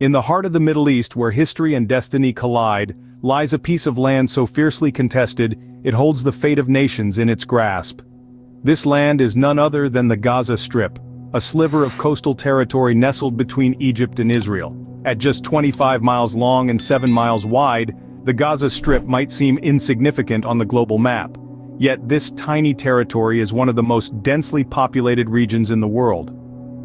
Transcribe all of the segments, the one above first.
In the heart of the Middle East, where history and destiny collide, lies a piece of land so fiercely contested, it holds the fate of nations in its grasp. This land is none other than the Gaza Strip, a sliver of coastal territory nestled between Egypt and Israel. At just 25 miles long and 7 miles wide, the Gaza Strip might seem insignificant on the global map. Yet this tiny territory is one of the most densely populated regions in the world.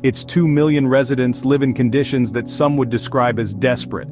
Its 2 million residents live in conditions that some would describe as desperate.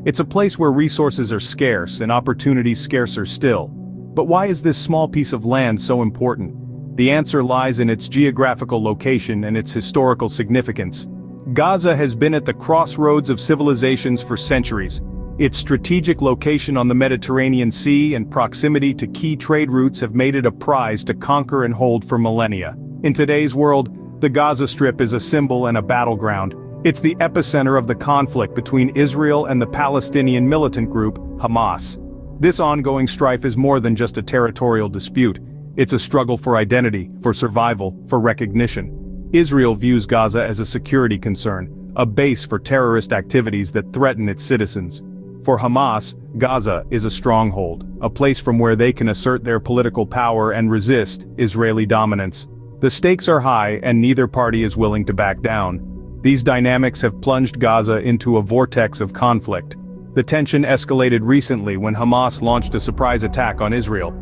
It's a place where resources are scarce and opportunities scarcer still. But why is this small piece of land so important? The answer lies in its geographical location and its historical significance. Gaza has been at the crossroads of civilizations for centuries. Its strategic location on the Mediterranean Sea and proximity to key trade routes have made it a prize to conquer and hold for millennia. In today's world, the Gaza Strip is a symbol and a battleground. It's the epicenter of the conflict between Israel and the Palestinian militant group, Hamas. This ongoing strife is more than just a territorial dispute. It's a struggle for identity, for survival, for recognition. Israel views Gaza as a security concern, a base for terrorist activities that threaten its citizens. For Hamas, Gaza is a stronghold, a place from where they can assert their political power and resist Israeli dominance. The stakes are high and neither party is willing to back down. These dynamics have plunged Gaza into a vortex of conflict. The tension escalated recently when Hamas launched a surprise attack on Israel.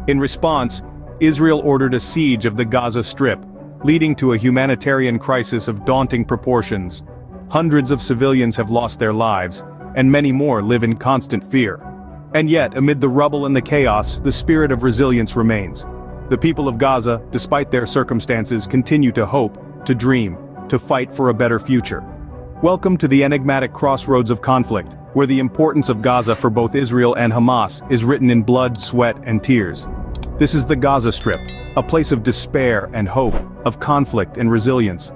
In response, Israel ordered a siege of the Gaza Strip, leading to a humanitarian crisis of daunting proportions. Hundreds of civilians have lost their lives, and many more live in constant fear. And yet, amid the rubble and the chaos, the spirit of resilience remains. The people of Gaza, despite their circumstances, continue to hope, to dream, to fight for a better future. Welcome to the enigmatic crossroads of conflict, where the importance of Gaza for both Israel and Hamas is written in blood, sweat, and tears. This is the Gaza Strip, a place of despair and hope, of conflict and resilience.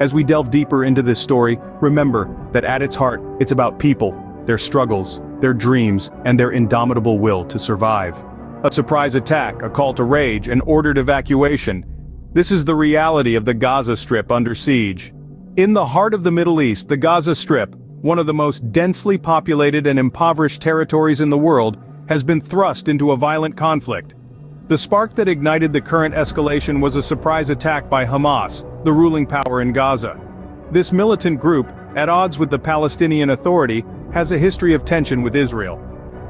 As we delve deeper into this story, remember that at its heart, it's about people, their struggles, their dreams, and their indomitable will to survive. A surprise attack, a call to rage, an ordered evacuation. This is the reality of the Gaza Strip under siege. In the heart of the Middle East, the Gaza Strip, one of the most densely populated and impoverished territories in the world, has been thrust into a violent conflict. The spark that ignited the current escalation was a surprise attack by Hamas, the ruling power in Gaza. This militant group, at odds with the Palestinian Authority, has a history of tension with Israel.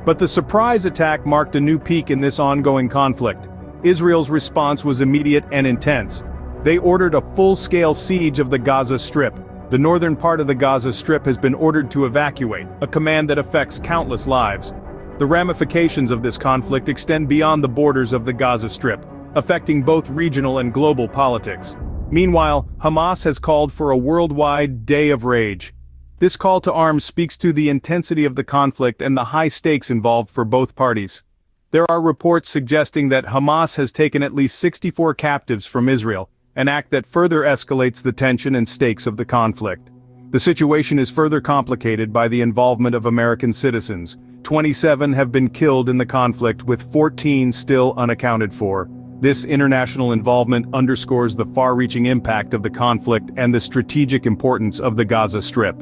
But the surprise attack marked a new peak in this ongoing conflict. Israel's response was immediate and intense. They ordered a full-scale siege of the Gaza Strip. The northern part of the Gaza Strip has been ordered to evacuate, a command that affects countless lives. The ramifications of this conflict extend beyond the borders of the Gaza Strip, affecting both regional and global politics. Meanwhile, Hamas has called for a worldwide day of rage. This call to arms speaks to the intensity of the conflict and the high stakes involved for both parties. There are reports suggesting that Hamas has taken at least 64 captives from Israel, an act that further escalates the tension and stakes of the conflict. The situation is further complicated by the involvement of American citizens. 27 have been killed in the conflict, with 14 still unaccounted for. This international involvement underscores the far-reaching impact of the conflict and the strategic importance of the Gaza Strip.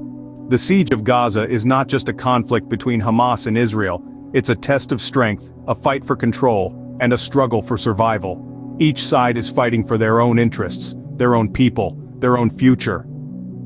The siege of Gaza is not just a conflict between Hamas and Israel, it's a test of strength, a fight for control, and a struggle for survival. Each side is fighting for their own interests, their own people, their own future.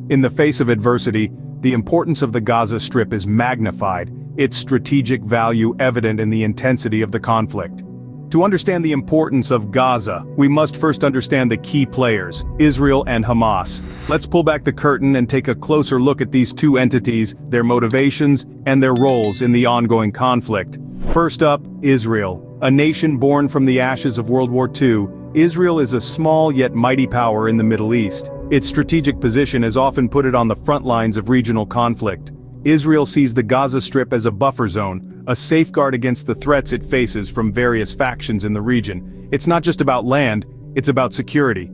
In the face of adversity, the importance of the Gaza Strip is magnified, its strategic value evident in the intensity of the conflict. To understand the importance of Gaza, we must first understand the key players, Israel and Hamas. Let's pull back the curtain and take a closer look at these two entities, their motivations, and their roles in the ongoing conflict. First up, Israel. A nation born from the ashes of World War II, Israel is a small yet mighty power in the Middle East. Its strategic position has often put it on the front lines of regional conflict. Israel sees the Gaza Strip as a buffer zone, a safeguard against the threats it faces from various factions in the region. It's not just about land, it's about security.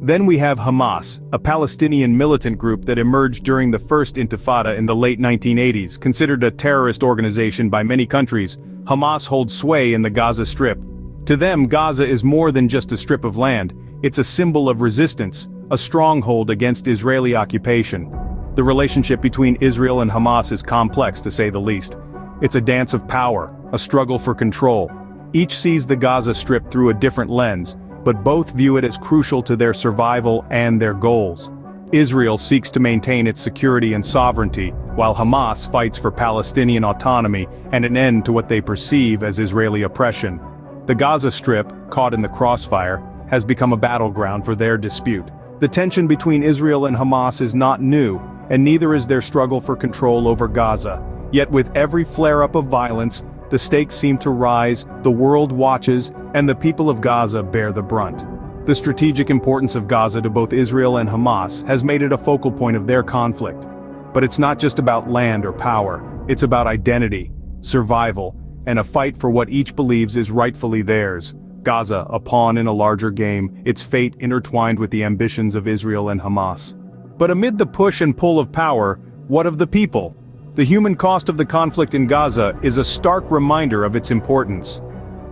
Then we have Hamas, a Palestinian militant group that emerged during the First Intifada in the late 1980s. Considered a terrorist organization by many countries, Hamas holds sway in the Gaza Strip. To them, Gaza is more than just a strip of land, it's a symbol of resistance, a stronghold against Israeli occupation. The relationship between Israel and Hamas is complex, to say the least. It's a dance of power, a struggle for control. Each sees the Gaza Strip through a different lens, but both view it as crucial to their survival and their goals. Israel seeks to maintain its security and sovereignty, while Hamas fights for Palestinian autonomy and an end to what they perceive as Israeli oppression. The Gaza Strip, caught in the crossfire, has become a battleground for their dispute. The tension between Israel and Hamas is not new, and neither is their struggle for control over Gaza. Yet with every flare-up of violence, the stakes seem to rise, the world watches, and the people of Gaza bear the brunt. The strategic importance of Gaza to both Israel and Hamas has made it a focal point of their conflict. But it's not just about land or power, it's about identity, survival, and a fight for what each believes is rightfully theirs. Gaza, a pawn in a larger game, its fate intertwined with the ambitions of Israel and Hamas. But amid the push and pull of power, what of the people? The human cost of the conflict in Gaza is a stark reminder of its importance.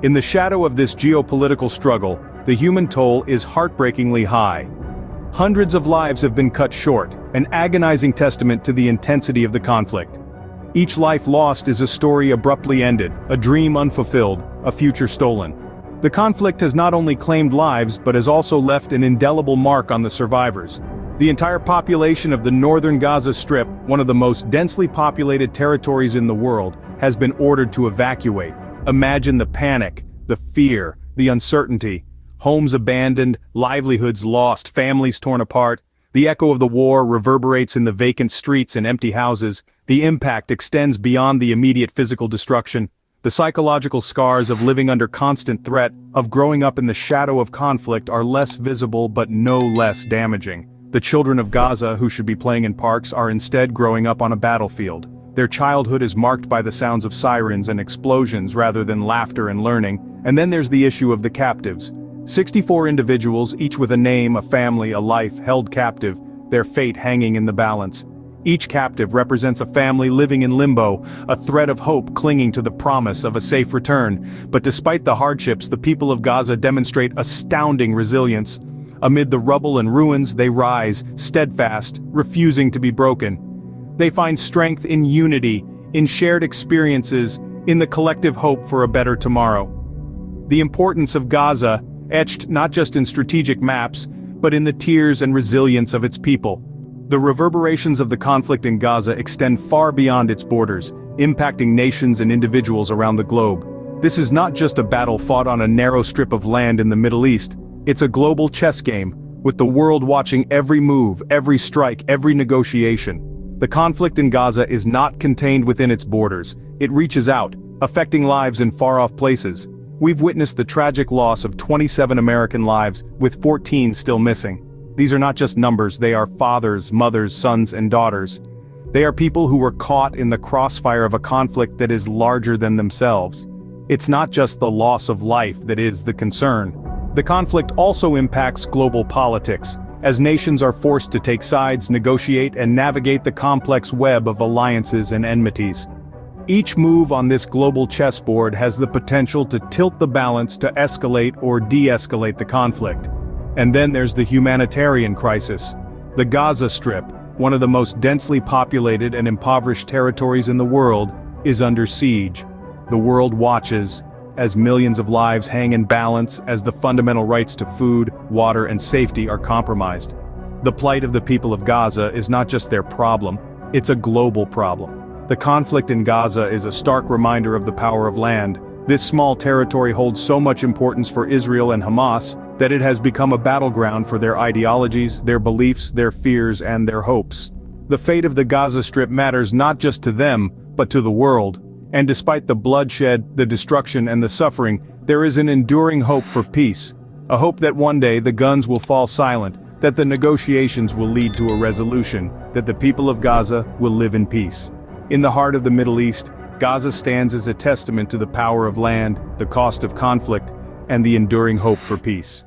In the shadow of this geopolitical struggle, the human toll is heartbreakingly high. Hundreds of lives have been cut short, an agonizing testament to the intensity of the conflict. Each life lost is a story abruptly ended, a dream unfulfilled, a future stolen. The conflict has not only claimed lives but has also left an indelible mark on the survivors. The entire population of the northern Gaza Strip, one of the most densely populated territories in the world, has been ordered to evacuate. Imagine the panic, the fear, the uncertainty. Homes abandoned, livelihoods lost, families torn apart. The echo of the war reverberates in the vacant streets and empty houses. The impact extends beyond the immediate physical destruction. The psychological scars of living under constant threat, of growing up in the shadow of conflict, are less visible but no less damaging. The children of Gaza who should be playing in parks are instead growing up on a battlefield. Their childhood is marked by the sounds of sirens and explosions rather than laughter and learning. And then there's the issue of the captives. 64 individuals, each with a name, a family, a life, held captive, their fate hanging in the balance. Each captive represents a family living in limbo, a thread of hope clinging to the promise of a safe return. But despite the hardships, the people of Gaza demonstrate astounding resilience. Amid the rubble and ruins, they rise, steadfast, refusing to be broken. They find strength in unity, in shared experiences, in the collective hope for a better tomorrow. The importance of Gaza, etched not just in strategic maps, but in the tears and resilience of its people. The reverberations of the conflict in Gaza extend far beyond its borders, impacting nations and individuals around the globe. This is not just a battle fought on a narrow strip of land in the Middle East. It's a global chess game, with the world watching every move, every strike, every negotiation. The conflict in Gaza is not contained within its borders. It reaches out, affecting lives in far-off places. We've witnessed the tragic loss of 27 American lives, with 14 still missing. These are not just numbers, they are fathers, mothers, sons, and daughters. They are people who were caught in the crossfire of a conflict that is larger than themselves. It's not just the loss of life that is the concern. The conflict also impacts global politics, as nations are forced to take sides, negotiate, and navigate the complex web of alliances and enmities. Each move on this global chessboard has the potential to tilt the balance to escalate or de-escalate the conflict. And then there's the humanitarian crisis. The Gaza Strip, one of the most densely populated and impoverished territories in the world, is under siege. The world watches, as millions of lives hang in balance, as the fundamental rights to food, water, and safety are compromised. The plight of the people of Gaza is not just their problem, it's a global problem. The conflict in Gaza is a stark reminder of the power of land. This small territory holds so much importance for Israel and Hamas that it has become a battleground for their ideologies, their beliefs, their fears, and their hopes. The fate of the Gaza Strip matters not just to them, but to the world. And despite the bloodshed, the destruction, and the suffering, there is an enduring hope for peace. A hope that one day the guns will fall silent, that the negotiations will lead to a resolution, that the people of Gaza will live in peace. In the heart of the Middle East, Gaza stands as a testament to the power of land, the cost of conflict, and the enduring hope for peace.